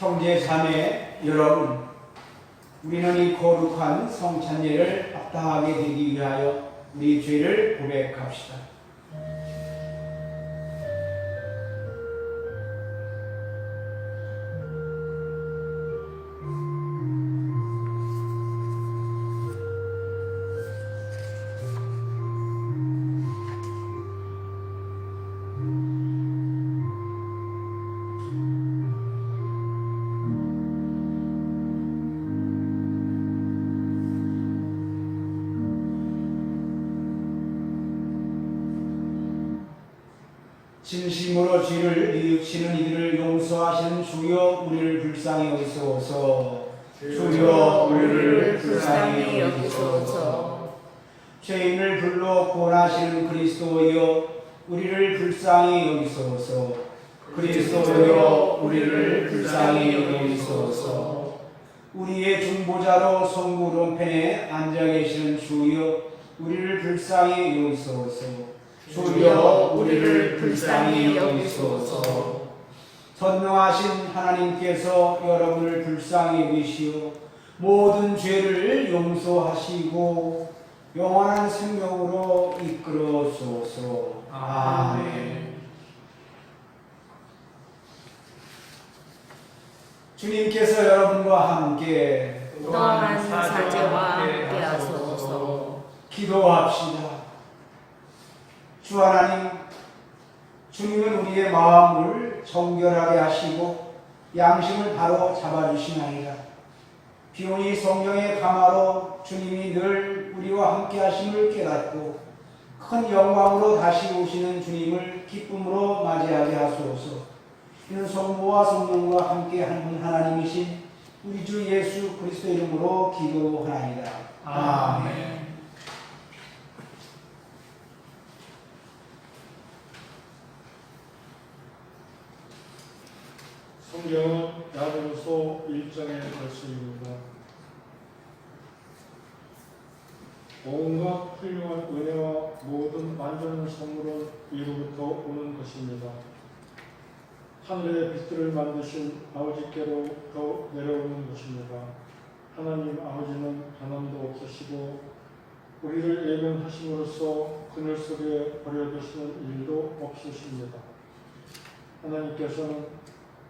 형제 자매 여러분, 우리는 이 거룩한 성찬예를 합당하게 되기 위하여 우리 죄를 고백합시다. 진심으로 죄를 뉘우치는 이들을 용서하시는 주여 우리를 불쌍히 여기소서. 주여 우리를 불쌍히 여기소서. 죄인을 불러 구원하시는 그리스도여 우리를 불쌍히 여기소서. 그리스도여 우리를 불쌍히 여기소서. 우리의 중보자로 성부 오른편에 앉아 계시는 주여 우리를 불쌍히 여기소서. 주여 우리를 불쌍히 여기소서. 전능하신 하나님께서 여러분을 불쌍히 여기시어 모든 죄를 용서하시고 영원한 생명으로 이끌어 주소서. 아멘. 주님께서 여러분과 함께 또한 사제와 함께하소서. 기도합시다. 주 하나님, 주님은 우리의 마음을 정결하게 하시고 양심을 바로 잡아주시나이다. 비오니 성령의 감화로 주님이 늘 우리와 함께 하심을 깨닫고 큰 영광으로 다시 오시는 주님을 기쁨으로 맞이하게 하소서. 이는 성부와 성령과 함께 하는 하나님이신 우리 주 예수 그리스도 이름으로 기도하나이다. 아멘. 성경은 야고보서 1장의 말씀입니다. 온갖 훌륭한 은혜와 모든 완전한 선물은 이로부터 오는 것입니다. 하늘의 빛들을 만드신 아버지께로부터 내려오는 것입니다. 하나님 아버지는 변함도 없으시고 우리를 예면하심으로써 그늘 속에 버려두시는 일도 없으십니다. 하나님께서는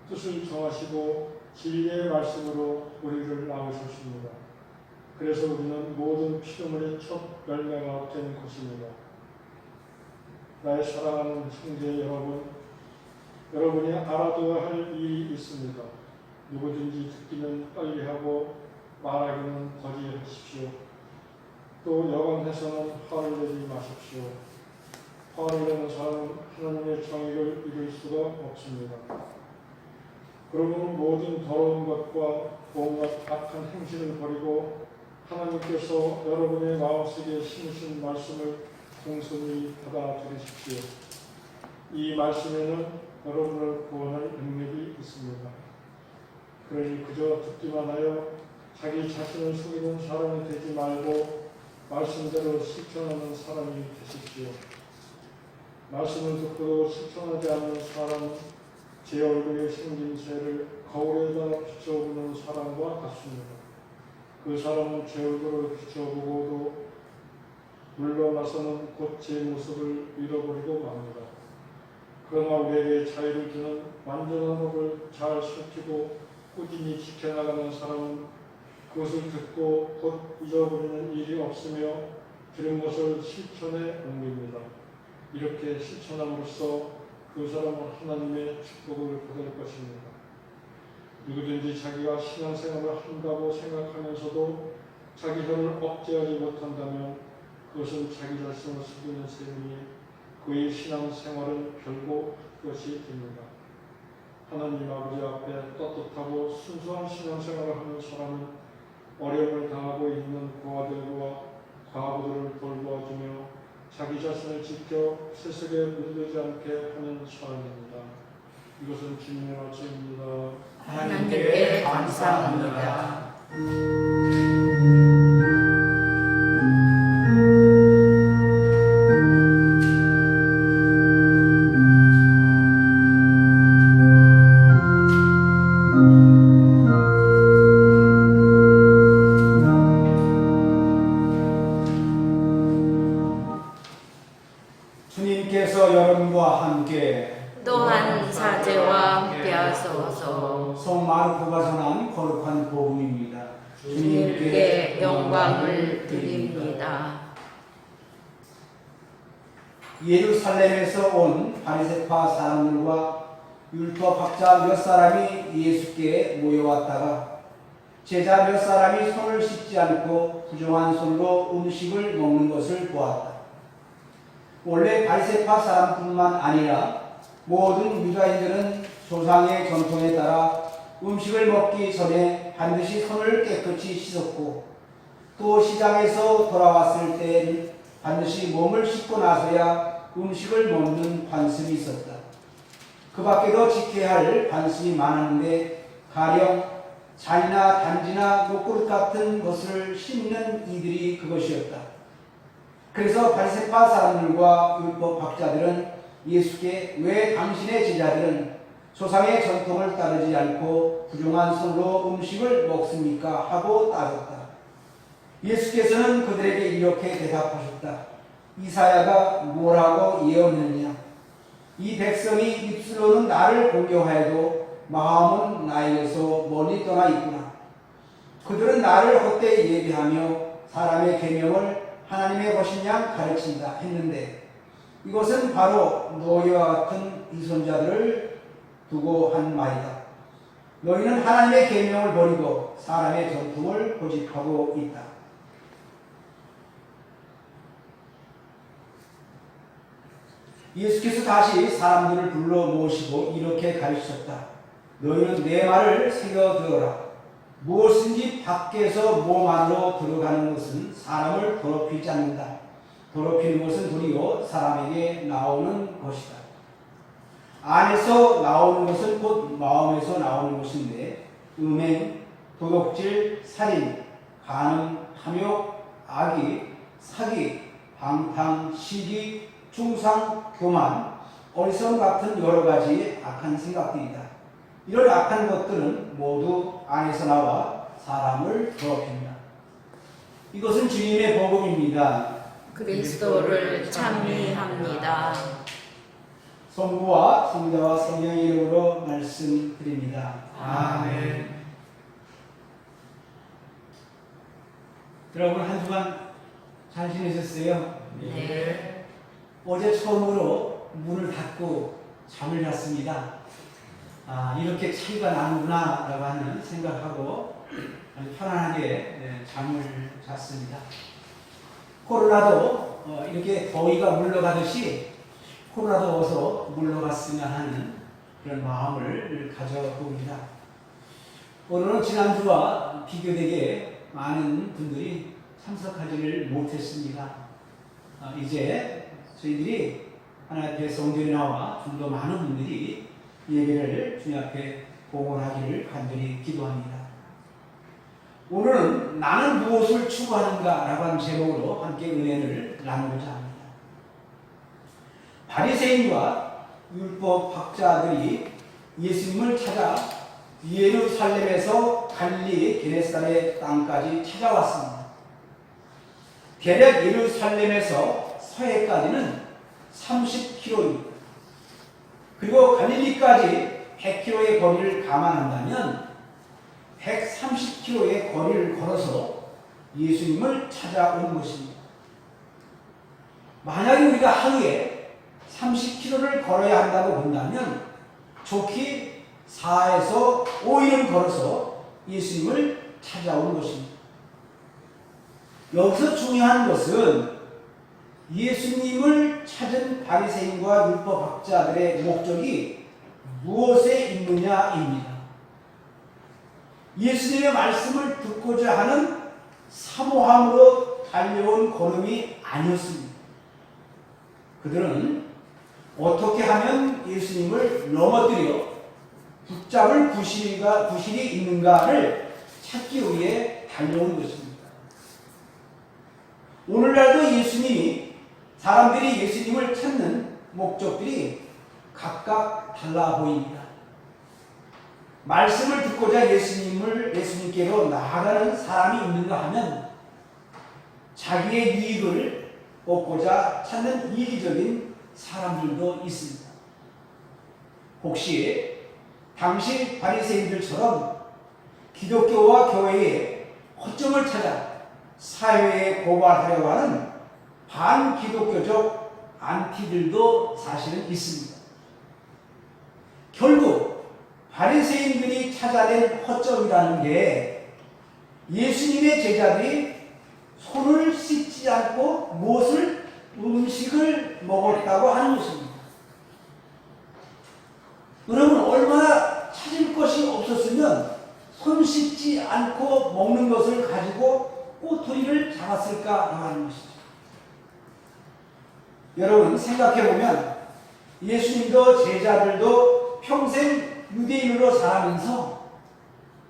뜻을 정하시고 진리의 말씀으로 우리를 낳으셨습니다. 그래서 우리는 모든 피조물의 첫 열매가 된 것입니다. 나의 사랑하는 형제 여러분, 여러분이 알아둬야 할 일이 있습니다. 누구든지 듣기는 빨리 하고 말하기는 거지하십시오. 또 여간해서는 화를 내지 마십시오. 화를 내는 사람은 하나님의 정의를 이룰 수가 없습니다. 그러므로 모든 더러운 것과 온갖 악한 행실을 버리고 하나님께서 여러분의 마음속에 심으신 말씀을 공손히 받아들이십시오. 이 말씀에는 여러분을 구원할 능력이 있습니다. 그러니 그저 듣기만 하여 자기 자신을 속이는 사람이 되지 말고 말씀대로 실천하는 사람이 되십시오. 말씀을 듣고도 실천하지 않는 사람은 제 얼굴에 생김새를 거울에다 비춰보는 사람과 같습니다. 그 사람은 제 얼굴을 비춰보고도 물러나서는 곧 제 모습을 잃어버리고 맙니다. 그러나 우리에게 자유를 주는 완전한 법을 잘 살피고 꾸준히 지켜나가는 사람은 그것을 듣고 곧 잊어버리는 일이 없으며 들은 것을 실천에 옮깁니다. 이렇게 실천함으로써 그 사람은 하나님의 축복을 받을 것입니다. 누구든지 자기가 신앙생활을 한다고 생각하면서도 자기 혀를 억제하지 못한다면 그것은 자기 자신을 속이는 셈이니 그의 신앙생활은 결국 것이 됩니다. 하나님 아버지 앞에 떳떳하고 순수한 신앙생활을 하는 사람은 어려움을 당하고 있는 고아들과 과부들을 돌보아주며 자기 자신을 지켜 세속에 물들지 않게 하는 사람입니다. 이것은 주님의 말씀입니다. 하나님께 감사합니다. 주님께서 여러분과 함께 또한 사제와 함께하소서. 성 마르코가 전한 거룩한 복음입니다. 주님께 영광을 드립니다. 예루살렘에서 온 바리새파 사람들과 율법학자 몇 사람이 예수께 모여왔다가 제자 몇 사람이 손을 씻지 않고 부정한 손으로 음식을 먹는 것을 보았다. 원래 바리새파 사람뿐만 아니라 모든 유다인들은 조상의 전통에 따라 음식을 먹기 전에 반드시 손을 깨끗이 씻었고 또 시장에서 돌아왔을 때에는 반드시 몸을 씻고 나서야 음식을 먹는 관습이 있었다. 그 밖에도 지켜야 할 관습이 많았는데 가령 잔이나 단지나 녹그릇 같은 것을 씻는 이들이 그것이었다. 그래서 바리새파 사람들과 율법학자들은 예수께 왜 당신의 제자들은 조상의 전통을 따르지 않고 부정한 손으로 음식을 먹습니까? 하고 따졌다. 예수께서는 그들에게 이렇게 대답하셨다. 이사야가 뭐라고 예언했느냐? 이 백성이 입술로는 나를 공경하여도 마음은 나에게서 멀리 떠나 있구나. 그들은 나를 헛되이 예비하며 사람의 계명을 하나님의 것인 양 가르친다 했는데 이것은 바로 너희와 같은 이손자들을 두고 한 말이다. 너희는 하나님의 계명을 버리고 사람의 전통을 고집하고 있다. 예수께서 다시 사람들을 불러 모시고 이렇게 가르치셨다. 너희는 내 말을 새겨들어라. 무엇인지 밖에서 몸 안으로 들어가는 것은 사람을 더럽히지 않는다. 더럽히는 것은 도리어 사람에게 나오는 것이다. 안에서 나오는 것은 곧 마음에서 나오는 것인데 음행, 도둑질, 살인, 간음, 탐욕, 악의, 사기, 방탕, 시기, 중상, 교만, 어리석음 같은 여러 가지 악한 생각들이다. 이런 악한 것들은 모두 안에서 나와 사람을 더럽힙니다. 이것은 주님의 복음입니다. 그리스도를 찬미합니다. 성부와 성자와 성령의 이름으로 말씀드립니다. 아멘. 여러분 한 주간 잘 지내셨어요? 네. 어제 처음으로 문을 닫고 잠을 잤습니다. 이렇게 차이가 나는구나 라고 하는 생각하고 아주 편안하게 잠을 잤습니다. 코로나도 이렇게 더위가 물러가듯이 코로나도 어서 물러갔으면 하는 그런 마음을 가져봅니다. 오늘은 지난주와 비교되게 많은 분들이 참석하지를 못했습니다. 이제 저희들이 하나님 앞에 성전에 나와 좀 더 많은 분들이 예배를 주님 앞에 봉헌하기를 간절히 기도합니다. 오늘은 나는 무엇을 추구하는가 라고 하는 제목으로 함께 은혜를 나누고자 합니다. 바리새인과 율법 학자들이 예수님을 찾아 예루살렘에서 갈릴리 게네사렛 땅까지 찾아왔습니다. 대략 예루살렘에서 서해까지는 30km입니다. 그리고 갈릴리까지 100km의 거리를 감안한다면 130km의 거리를 걸어서 예수님을 찾아온 것입니다. 만약에 우리가 하루에 30km를 걸어야 한다고 본다면 좋게 4에서 5일을 걸어서 예수님을 찾아온 것입니다. 여기서 중요한 것은 예수님을 찾은 바리새인과 율법학자들의 목적이 무엇에 있느냐입니다. 예수님의 말씀을 듣고자 하는 사모함으로 달려온 걸음이 아니었습니다. 그들은 어떻게 하면 예수님을 넘어뜨려 붙잡을 구실이 있는가를 찾기 위해 달려온 것입니다. 오늘날도 사람들이 예수님을 찾는 목적들이 각각 달라 보입니다. 말씀을 듣고자 예수님께로 나아가는 사람이 있는가 하면 자기의 유익을 얻고자 찾는 이기적인 사람들도 있습니다. 혹시 당시 바리새인들처럼 기독교와 교회의 허점을 찾아 사회에 고발하려고 하는 반기독교적 안티들도 사실은 있습니다. 결국 바리새인들이 찾아낸 허점이라는 게 예수님의 제자들이 손을 씻지 않고 음식을 먹었다고 하는 것입니다. 여러분, 얼마나 찾을 것이 없었으면 손 씻지 않고 먹는 것을 가지고 꼬투리를 잡았을까 하는 것이죠. 여러분, 생각해보면 예수님도 제자들도 평생 유대인으로 살아가면서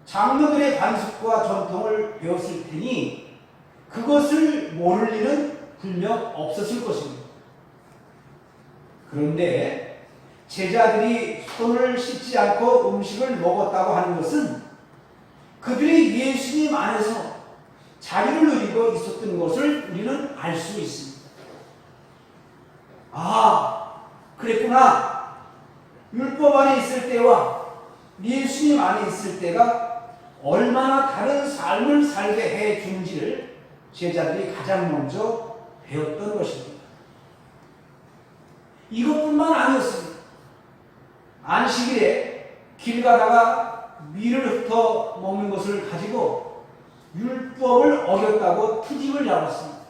장로들의 관습과 전통을 배웠을 테니 그것을 모를 리는 분명 없었을 것입니다. 그런데 제자들이 손을 씻지 않고 음식을 먹었다고 하는 것은 그들이 예수님 안에서 자리를 누리고 있었던 것을 우리는 알 수 있습니다. 아, 그랬구나. 율법 안에 있을 때와 예수님 안에 있을 때가 얼마나 다른 삶을 살게 해 주는지를 제자들이 가장 먼저 배웠던 것입니다. 이것뿐만 아니었습니다. 안식일에 길 가다가 밀을 흩어 먹는 것을 가지고 율법을 어겼다고 트집을 잡았습니다.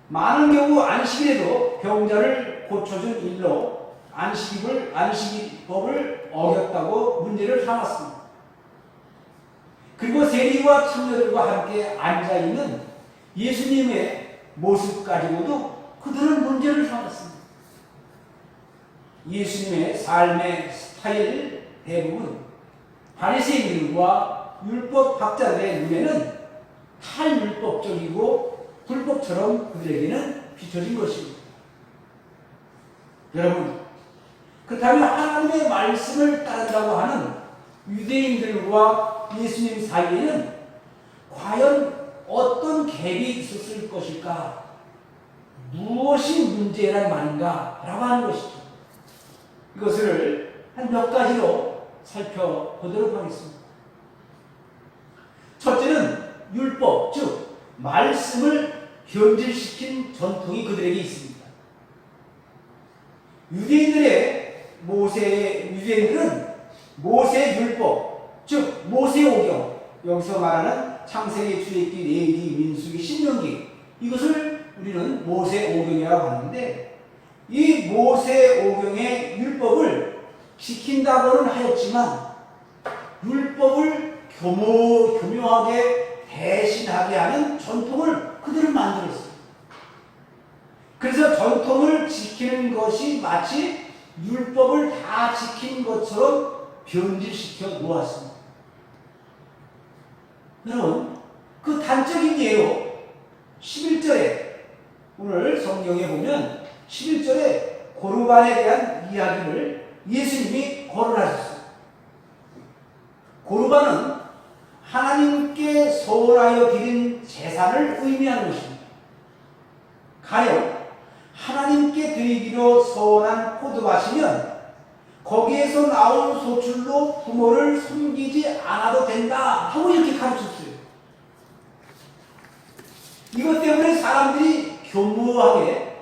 많은 경우 안식일에도 병자를 고쳐준 일로 안식일법을 어겼다고 문제를 삼았습니다. 그리고 세리와 참녀들과 함께 앉아있는 예수님의 모습 가지고도 그들은 문제를 삼았습니다. 예수님의 삶의 스타일 대부분 바리새인들과 율법학자들의 눈에는 탈율법적이고 불법처럼 그들에게는 비춰진 것입니다. 여러분, 그렇다면 하나님의 말씀을 따른다고 하는 유대인들과 예수님 사이에는 과연 어떤 갭이 있었을 것일까? 무엇이 문제란 말인가? 라고 하는 것이죠. 이것을 한 몇 가지로 살펴보도록 하겠습니다. 첫째는 율법, 즉 말씀을 현질시킨 전통이 그들에게 있습니다. 유대인들은 모세 율법, 즉 모세오경, 여기서 말하는 창세기, 출애굽기, 레위기, 민수기, 신명기, 이것을 우리는 모세오경이라고 하는데, 이 모세오경의 율법을 지킨다고는 하였지만 율법을 교묘하게 대신하게 하는 전통을 그들은 만들었어요. 그래서 전통을 지키는 것이 마치 율법을 다 지킨 것처럼 변질시켜 놓았습니다. 여러분, 그 단적인 예로 11절에 오늘 성경에 보면 11절에 고르반에 대한 이야기를 예수님이 거론하셨어요. 고르반은 하나님께 소원하여 드린 제사를 의미하는 것입니다. 가령 하나님께 드리기로 소원한 포도밭이면 거기에서 나온 소출로 부모를 섬기지 않아도 된다 하고 이렇게 가르쳤어요. 이것 때문에 사람들이 교묘하게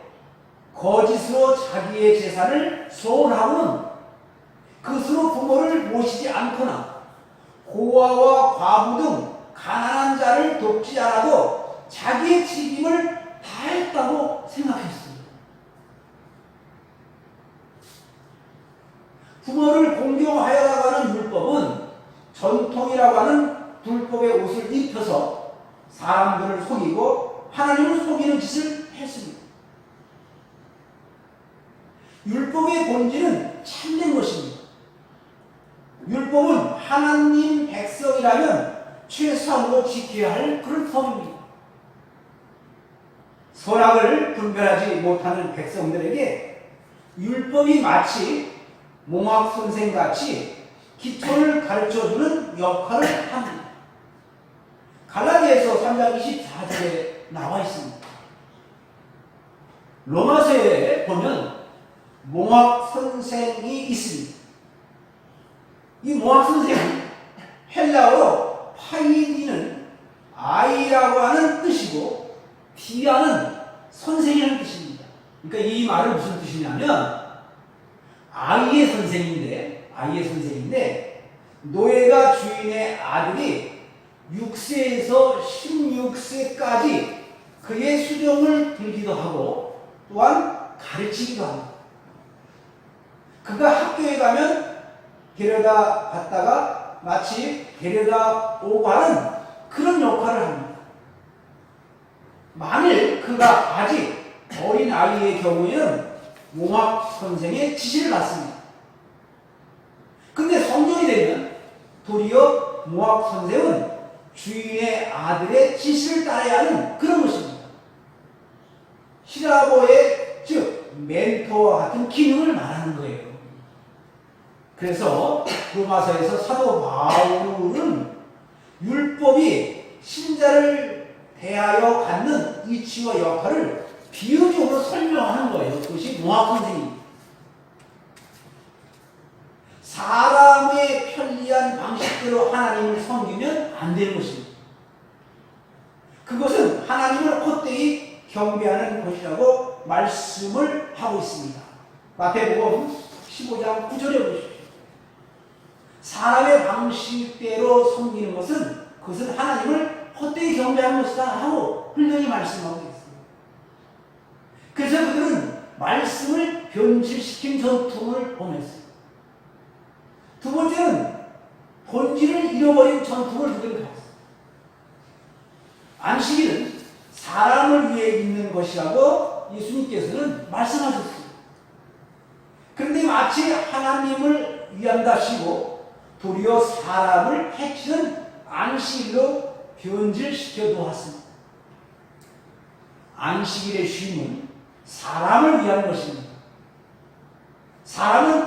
거짓으로 자기의 재산을 소원하고는 그것으로 부모를 모시지 않거나 고아와 과부 등 가난한 자를 돕지 않아도 자기의 책임을 다했다고 생각했습니다. 부모를 공경하여라고 하는 율법은 전통이라고 하는 불법의 옷을 입혀서 사람들을 속이고 하나님을 속이는 짓을 했습니다. 율법의 본질은 참된 것입니다. 율법은 하나님 백성이라면 최소한으로 지켜야 할 그런 법입니다. 선악을 분별하지 못하는 백성들에게 율법이 마치 몽학 선생같이 기초를 가르쳐주는 역할을 합니다. 갈라디아서 3장 24절에 나와 있습니다. 로마서에 보면 몽학 선생이 있습니다. 이 몽학 선생은 헬라어로 파이디는 아이라고 하는 뜻이고 디아는 선생이라는 뜻입니다. 그러니까 이 말은 무슨 뜻이냐면 아이의 선생인데 노예가 주인의 아들이 6세에서 16세까지 그의 수령을 들기도 하고 또한 가르치기도 합니다. 그가 학교에 가면 데려다 갔다가 마치 데려다 오고 하는 그런 역할을 합니다. 만일 그가 아직 어린 아이의 경우에는 몽학 선생의 지시를 받습니다. 근데 성년이 되면 도리어 몽학 선생은 주인의 아들의 지시를 따라야 하는 그런 것입니다. 히라보의 즉 멘토와 같은 기능을 말하는 거예요. 그래서 로마서에서 사도 바울은 율법이 신자를 대하여 갖는 이치와 역할을 비유적으로 설명하는 거예요. 그것이 몽학 선생입니다. 사람의 편리한 방식대로 하나님을 섬기면 안 되는 것입니다. 그것은 하나님을 헛되이 경배하는 것이라고 말씀을 하고 있습니다. 마태복음 15장 9절에 보십시오. 사람의 방식대로 섬기는 것은 그것은 하나님을 헛되이 경배하는 것이다 하고 분명히 말씀하고 있습니다. 그래서 그들은 말씀을 변질시킨 전통을 범했어요. 두 번째는 본질을 잃어버린 전통을 그들은 가졌어요. 안식일은 사람을 위해 있는 것이라고 예수님께서는 말씀하셨어요. 그런데 마치 하나님을 위한다시고 도리어 사람을 해치는 안식일로 변질시켜 놓았습니다. 안식일의 쉼은 사람을 위한 것입니다. 사람은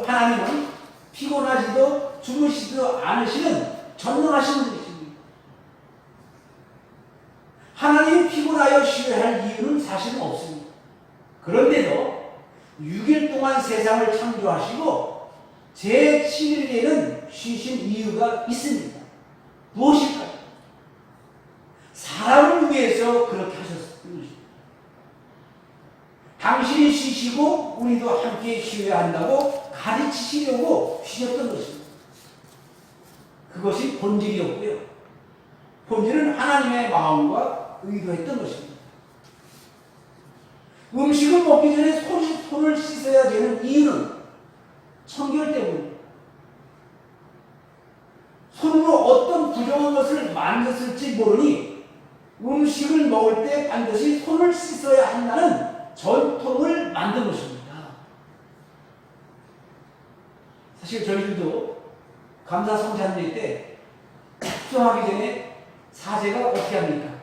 하나님은 피곤하지도 주무시지도 않으시는 전능하신 분이십니다. 하나님이 피곤하여 쉬어야 할 이유는 사실은 없습니다. 그런데도 6일 동안 세상을 창조하시고 제7일에는 쉬신 이유가 있습니다. 무엇일까요? 사람을 위해서 그렇게 하셨습니다. 당신이 쉬시고 우리도 함께 쉬어야 한다고 가르치시려고 쉬셨던 것입니다. 그것이 본질이었고요. 본질은 하나님의 마음과 의도했던 것입니다. 음식을 먹기 전에 손을 씻어야 되는 이유는 청결 때문입니다. 손으로 어떤 부정한 것을 만졌을지 모르니 음식을 먹을 때 반드시 손을 씻어야 한다는 전통을 만든 것입니다. 사실 저희들도 감사 성찬례 때 축성하기 전에 사제가 어떻게 합니까?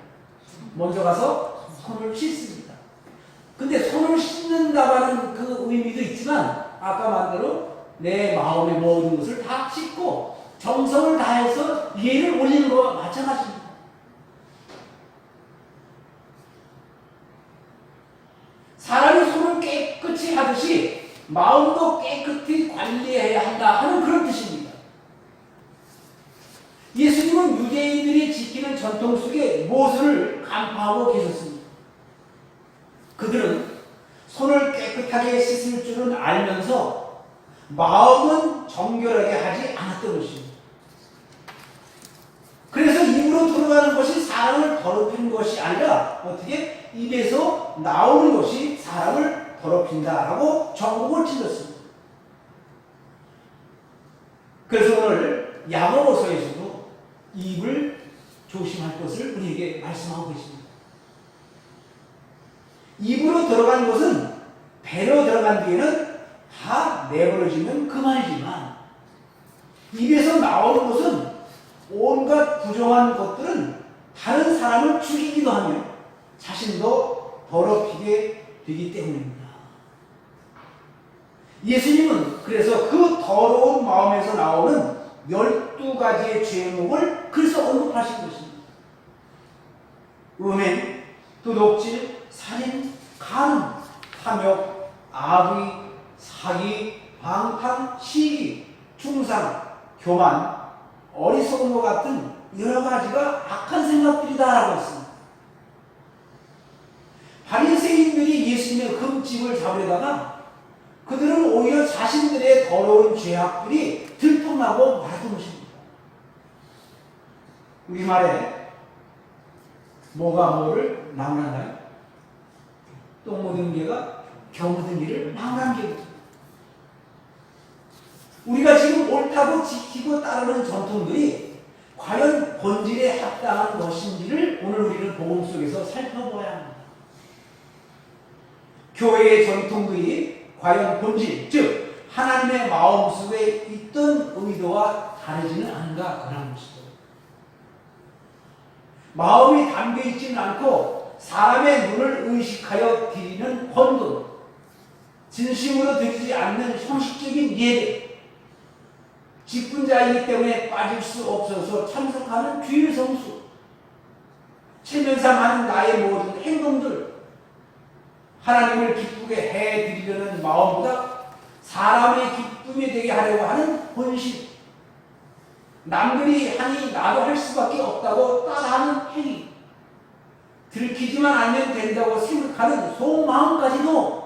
먼저 가서 손을 씻습니다. 근데 손을 씻는다라는 그 의미도 있지만 아까 말대로 내 마음의 모든 것을 다 씻고 정성을 다해서 예를 올리는 것과 마찬가지입니다. 사람이 손을 깨끗이 하듯이 마음도 깨끗이 관리해야 한다 하는 그런 뜻입니다. 예수님은 유대인들이 지키는 전통 속에 무엇을 간파하고 계셨습니까? 그들은 손을 깨끗하게 씻을 줄은 알면서 마음은 정결하게 하지 않았던 것입니다. 그래서 입으로 들어가는 것이 사람을 더럽히는 것이 아니라 어떻게 입에서 나오는 것이 사람을 더럽힌다라고 정곡을 찔렀습니다. 그래서 오늘 야고보서에서도 입을 조심할 것을 우리에게 말씀하고 계십니다. 입으로 들어간 것은 배로 들어간 뒤에는 다 내버려지면 그만이지만 입에서 나오는 것은 온갖 부정한 것들은 다른 사람을 죽이기도 하며 자신도 더럽히게 되기 때문입니다. 예수님은 그래서 그 더러운 마음에서 나오는 12가지의 죄목을 그래서 언급하신 것입니다. 음행, 도둑질, 살인, 간음, 탐욕, 악의, 사기, 방탕, 시기, 중상, 교만, 어리석은 것 같은 여러 가지가 악한 생각들이다라고 했습니다. 바리새인들이 예수님의 흠집을 잡으려다가 그들은 오히려 자신들의 더러운 죄악들이 들통나고 말았던 것입니다. 우리말에 뭐가 뭐를 나무란다요? 똥 묻은 개가 겨 묻은 개를 나무란 개입니다. 우리가 지금 옳다고 지키고 따르는 전통들이 과연 본질에 합당한 것인지를 오늘 우리는 복음 속에서 살펴보아야 합니다. 교회의 전통들이 과연 본질, 즉 하나님의 마음속에 있던 의도와 다르지는 않은가 그런 것이죠. 마음이 담겨있지는 않고 사람의 눈을 의식하여 드리는 헌금, 진심으로 드리지 않는 형식적인 예배, 직분자이기 때문에 빠질 수 없어서 참석하는 주일 성수, 체면상 하는 나의 모든 행동들, 하나님을 기쁘게 해드리려는 마음보다 사람의 기쁨이 되게 하려고 하는 본심, 남들이 하니 나도 할 수밖에 없다고 따라하는 행위, 들키지만 않으면 된다고 생각하는 속마음까지도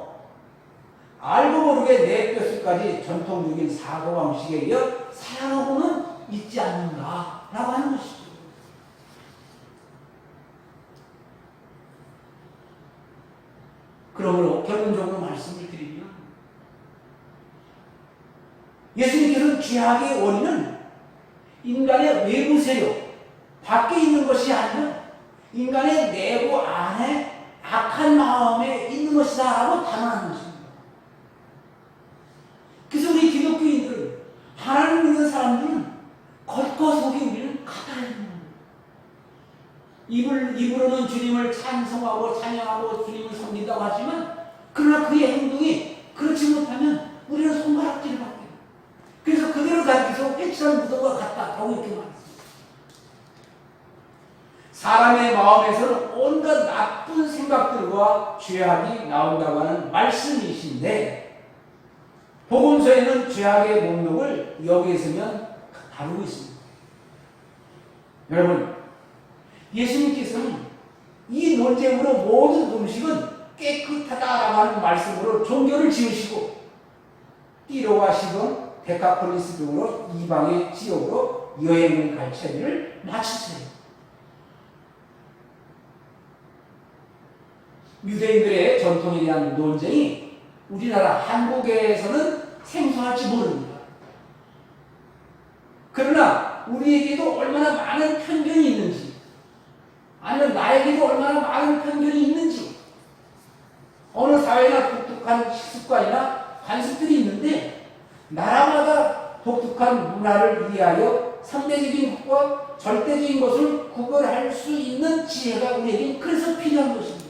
알고 모르게 내 뼛속까지 전통적인 사고방식에 이어 살아가고는 있지 않는가라고 하는 것이죠. 그러므로 결론적으로 말씀을 드리면 예수님께서는 죄악의 원인은 인간의 외부 세력, 밖에 있는 것이 아니라 인간의 내부 안에 악한 마음에 있는 것이다 라고 단언하는 것입니다. 그래서 우리 기독교인들은, 하나님 믿는 사람들은 겉과 속이 우리는 같아야 합니다. 입으로는 주님을 찬송하고 찬양하고 주님을 섬긴다고 하지만 그러나 그의 행동이 그렇지 못하면 우리는 손가락질을 받게 돼요. 그래서 그대로 가기서 회칠한 무덤과 같다라고 이렇게 말했습니다. 사람의 마음에서는 온갖 나쁜 생각들과 죄악이 나온다고 하는 말씀이신데 복음서에는 죄악의 목록을 여기에서는 다루고 있습니다. 여러분, 예수님께서는 이 논쟁으로 모든 음식은 깨끗하다라고 하는 말씀으로 종교를 지으시고 띠로와 시돈, 데카폴리스 등으로 이방의 지역으로 여행을 갈 차례를 마치세요. 유대인들의 전통에 대한 논쟁이 우리나라 한국에서는 생소할지 모릅니다. 그러나 우리에게도 얼마나 많은 편견이 있는지, 아니면 나에게도 얼마나 많은 편견이 있는지, 어느 사회나 독특한 습관이나 관습들이 있는데 나라마다 독특한 문화를 이해하여 상대적인 것과 절대적인 것을 구별할 수 있는 지혜가 우리에게 그래서 필요한 것입니다.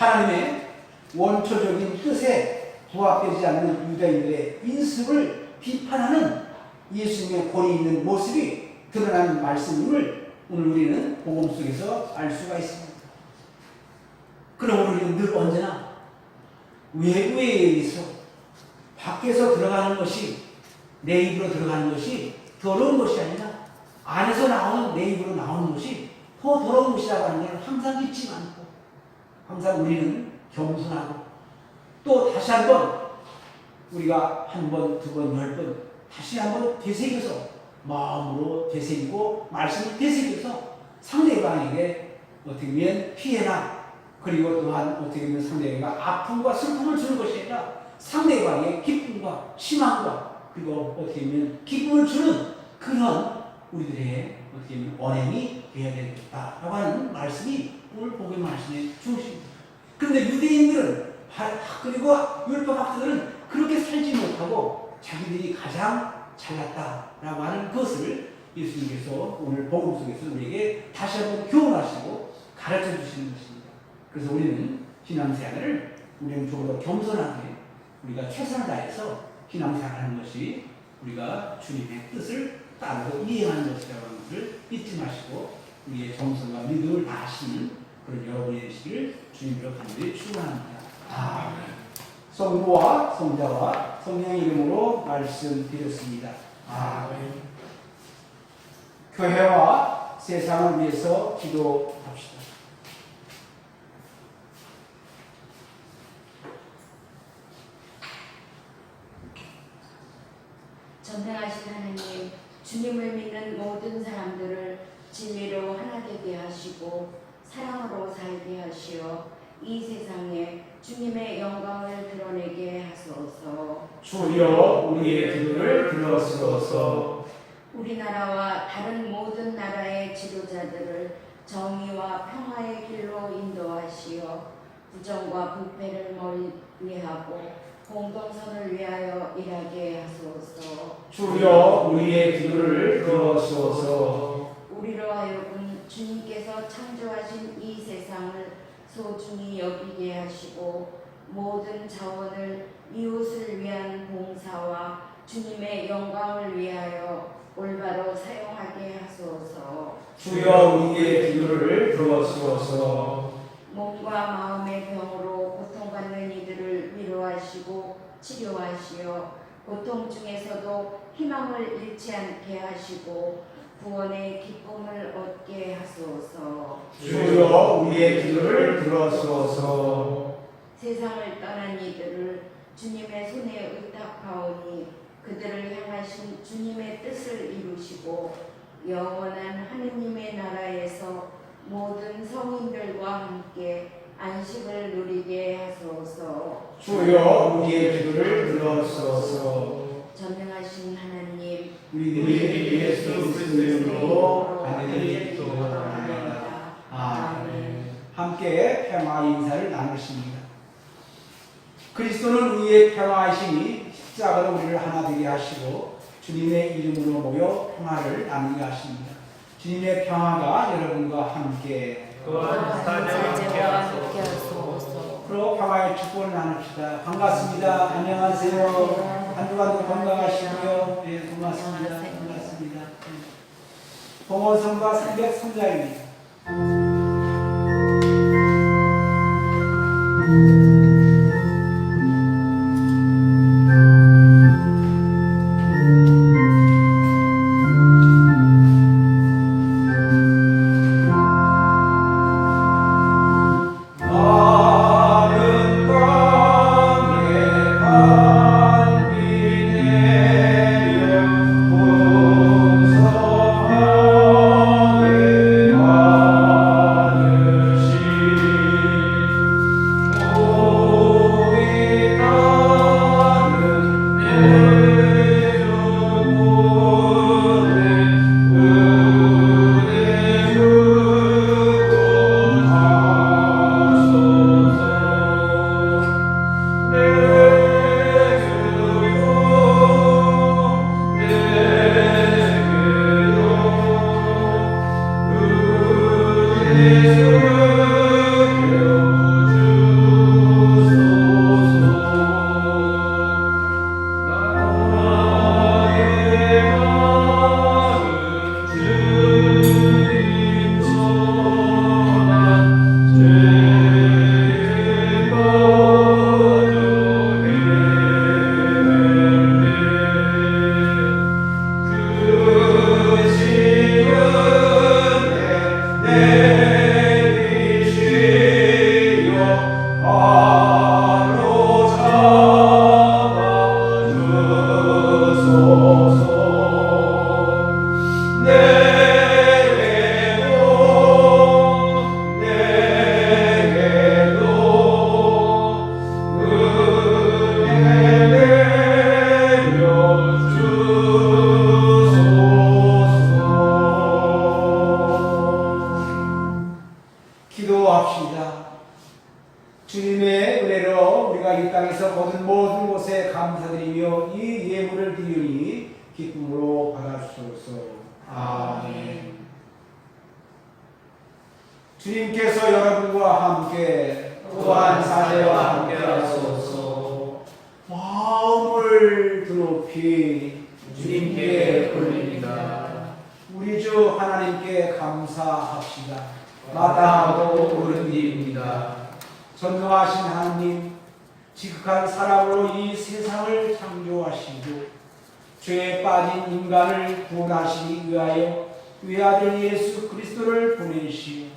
하나님의 원초적인 뜻에 부합되지 않는 유대인들의 인습을 비판하는 예수님의 권위 있는 모습이 드러난 말씀임을 오늘 우리는 복음 속에서 알 수가 있습니다. 그럼 우리는 늘 언제나 외부에 의해서 밖에서 들어가는 것이 내 입으로 들어가는 것이 더러운 것이 아니라 안에서 나오는 내 입으로 나오는 것이 더 더러운 것이라고 하는 걸 항상 잊지 않고 항상 우리는 겸손하고 또 다시 한번 우리가 한 번, 두 번, 10번 다시 한번 되새겨서 마음으로 되새기고 말씀을 되새겨서 상대방에게 어떻게 보면 피해나 그리고 또한 어떻게 보면 상대방에게 아픔과 슬픔을 주는 것이 아니라 상대방에게 기쁨과 희망과 그리고 어떻게 보면 기쁨을 주는 그런 우리들의 어떻게 보면 언행이 되어야 되겠다라고 하는 말씀이 오늘 복음의 말씀의 중심입니다. 그런데 유대인들은 그리고 율법학자들은 그렇게 살지 못하고 자기들이 가장 잘났다라고 하는 것을 예수님께서 오늘 복음 속에서 우리에게 다시 한번 교훈하시고 가르쳐 주시는 것입니다. 그래서 우리는 신앙생활을 우리는 조금 더 겸손하게 우리가 최선을 다해서 신앙생활하는 것이 우리가 주님의 뜻을 따르고 이행하는 것이라고 하는 것을 잊지 마시고 우리의 정성과 믿음을 다하시는 그런 여러분이 되시기를 주님으로 간절히 축원합니다. 아멘. 성부와 성자와 성령의 이름으로 말씀드렸습니다. 아멘. 교회와 세상을 위해서 기도합시다. 전능하신 하나님, 주님을 믿는 모든 사람들을 진리로 하나 되게 하시고 사랑으로 살게 하시어 이 세상에 주님의 영광을 드러내게 하소서. 주여 우리의 기도를 들어주소서. 우리나라와 다른 모든 나라의 지도자들을 정의와 평화의 길로 인도하시어 부정과 부패를 멀리하고 공동선을 위하여 일하게 하소서. 주여 우리의 기도를 들어주소서. 우리로 하여금 주님께서 창조하신 이 세상을 소중히 여기게 하시고 모든 자원을 이웃을 위한 봉사와 주님의 영광을 위하여 올바로 사용하게 하소서. 주여 우리의 기도를 들어주소서. 몸과 마음의 병으로 고통받는 이들을 위로하시고 치료하시어 고통 중에서도 희망을 잃지 않게 하시고 구원의 기쁨을 얻게 하소서. 주여 우리의 기도를 들어주소서. 세상을 떠난 이들을 주님의 손에 의탁하오니 그들을 향하신 주님의 뜻을 이루시고 영원한 하느님의 나라에서 모든 성인들과 함께 안식을 누리게 하소서. 주여 우리의 기도를 들어주소서. 전능하신 하나님, 우리 예수 그리스도의 이름으로 간절히 기도합니다. 아멘. 함께 평화 인사를 나누십니다. 그리스도는 우리의 평화이시니 십자가로 우리를 하나 되게 하시고 주님의 이름으로 모여 평화를 나누게 하십니다. 주님의 평화가 여러분과 함께 사제와 함께 하소서. 그로 평화의 축복을 나눕시다. 반갑습니다. 안녕하세요. 한 주간도 건강하시고요. 네, 고맙습니다. 반갑습니다. 봉헌성가 303자입니다. 기도합시다. 주님의 은혜로 우리가 이 땅에서 거둔 모든 곳에 감사드리며 이 예물을 드리니 기쁨으로 받아주소서. 아멘. 주님께서 여러분과 함께 또한 사제와 함께 하소서. 마음을 드높이 주님께 올립니다. 우리 주 하나님께 감사합시다. 마땅하고 옳은 일입니다. 전능하신 하나님, 지극한 사랑으로 이 세상을 창조하시고 죄에 빠진 인간을 구원하시기 위하여 외아들 예수 그리스도를 보내시오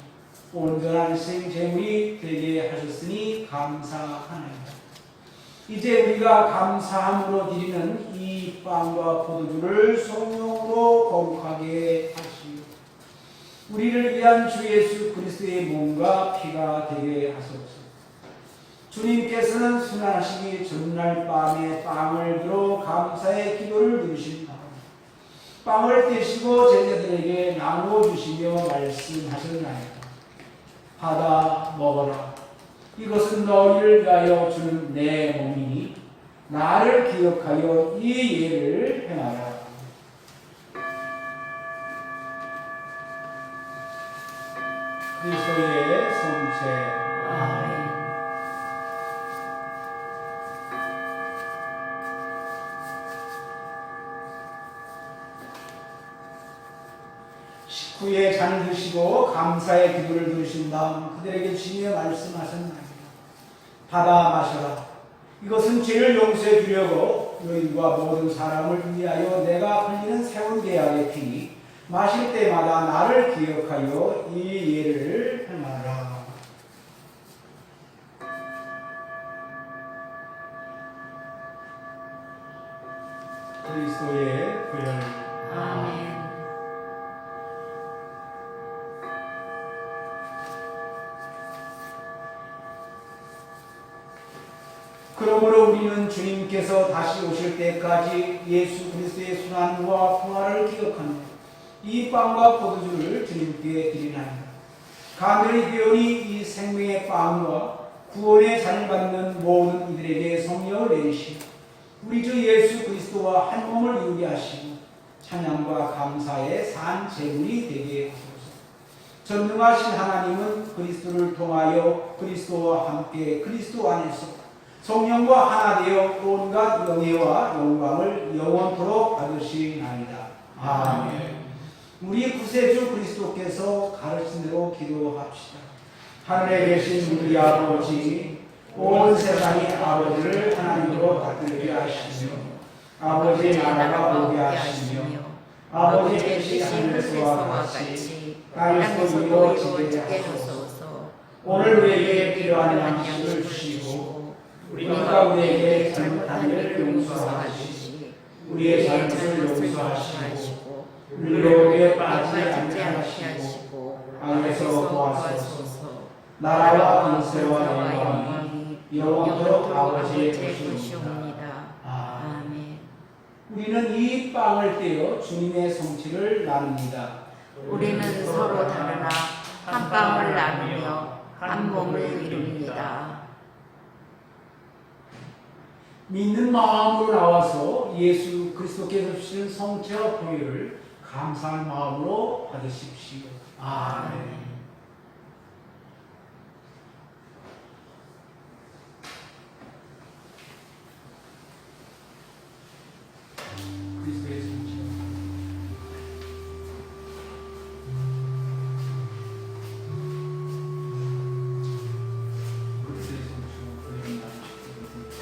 온전한 생제물이 되게 하셨으니 감사하나이다. 이제 우리가 감사함으로 드리는 이 빵과 포도주를 성령으로 거룩하게 하시오. 우리를 위한 주 예수 그리스도의 몸과 피가 되게 하소서. 주님께서는 순환하시기 전날 밤에 빵을 들어 감사의 기도를 드리신 다음 빵을 떼시고 제자들에게 나누어 주시며 말씀하셨나이다. 받아 먹어라. 이것은 너희를 위하여 주는 내 몸이니 나를 기억하여 이 예를 행하라. 그리스도의 성체. 아멘. 식후에 잔을 드시고 감사의 기도를 들으신 다음 그들에게 주시며 말씀하셨나이다. 받아 마셔라. 이것은 죄를 용서해 주려고 너희와 모든 사람을 위하여 내가 흘리는 새로운 계약의 피니 마실 때마다 나를 기억하여 이 예를 행하라. 그리스도의 보혈. 아멘. 그러므로 우리는 주님께서 다시 오실 때까지 예수 그리스도의 순환과 풍화를 기억하며 이 빵과 포도주를 주님께 드리나이다. 간절히 기원이 이 생명의 빵과 구원의 잔을 받는 모든 이들에게 성령을 내리시고 우리 주 예수 그리스도와 한 몸을 이루게 하시고 찬양과 감사의 산 제물이 되게 하소서. 전능하신 하나님은 그리스도를 통하여 그리스도와 함께 그리스도 안에서 성령과 하나 되어 온갖 은혜와 영광을 영원토록 받으시나이다. 아멘. 우리 구세주 그리스도께서 가르친 대로 기도합시다. 하늘에 계신 우리 아버지, 온 세상의 아버지를 하나님으로 받들게 하시며 아버지의 나라가 오게 하시며 아버지의 뜻이 하늘에서와 같이 땅에서 이루어지게 하소서. 오늘 우리에게 필요한 양식을 주시고 우리가 우리에게 잘못한 일을 용서하시고 우리의 잘못을 용서하시고 우리에게 빠지지 않게 하시고 악에서 구하소서. 나라와 권세와 영광이 영원토록 아버지의 것이옵니다. 아멘. 우리는 이 빵을 떼어 주님의 성취를 나눕니다. 우리는 서로 다르나 한 빵을 나누며 한 몸을 이룹니다. 믿는 마음으로 나와서 예수 그리스도께서 주시는 성체와 보혈을 감사한 마음으로 받으십시오. 아멘. 그리스도의 성체. 그리스도의 성체와 보혈을 나누십시오.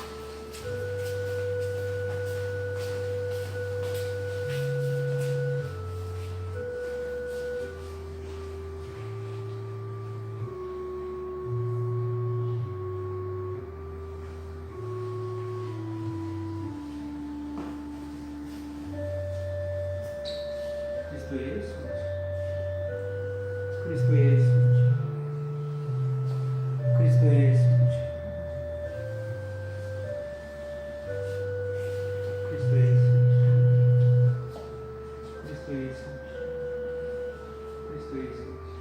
그리스도의 성체. 그리스도의 성체. 그리스도의 성체. 그리스도의 성체. 그리스도의 성체. 그리스도의 성체. 그리스도의 성체.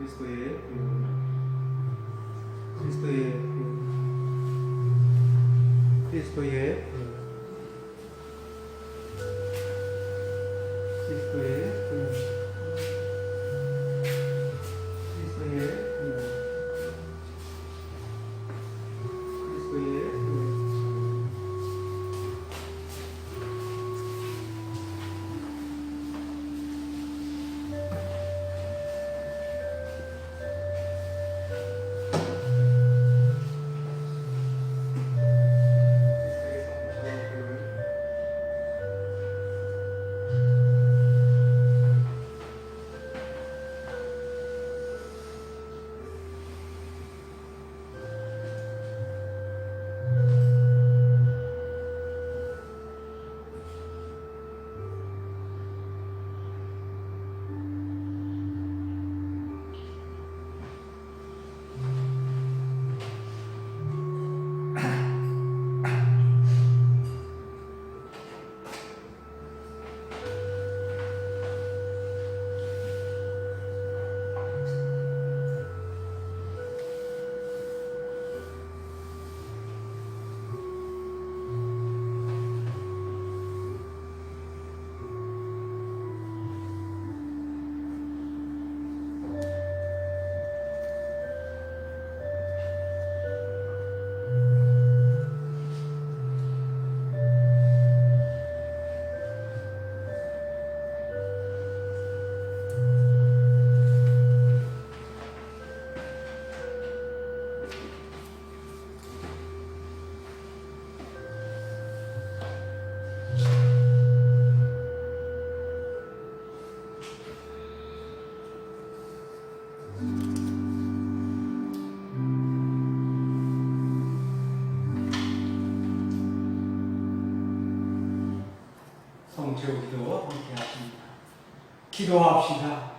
그리스도의 그리스도의 그리스도의 그리스도의 성체의 기도 함께 하십니다. 기도합시다.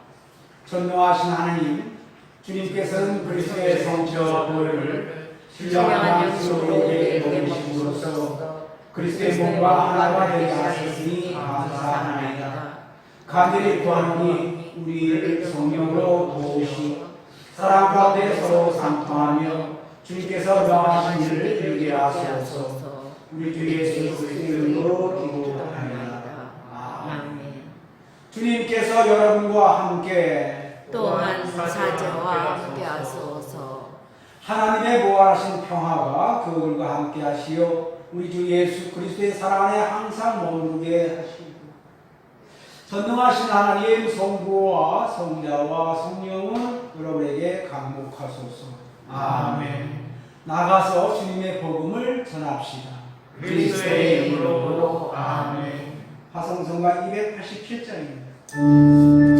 전능하신 하나님, 주님께서는 그리스도의 성체와 보혈을 신령한 양식으로 우리에게 먹이심으로써 그리스도의 몸과 하나가 되게 하셨으니 감사하나이다. 간절히 구하노니 우리 성령으로 도우시고 사랑 가운데 서로 상통하며 주님께서 명하신 일을 이루게 하소서. 우리 주 예수 그리스도의 이름으로 기도하나이다. 아멘. 주님께서 여러분과 함께 또한 사제와 함께 하소서. 하나님의 무한하신 평화가 그들과 함께 하시어 우리 주 예수 그리스도의 사랑 안에 항상 머무르게 하시고 전능하신 하나님 성부와 성자와 성령은 여러분에게 강복하소서. 아멘. 나가서 주님의 복음을 전합시다. 그리스도의 이름으로 아멘. 화성성가 287장입니다.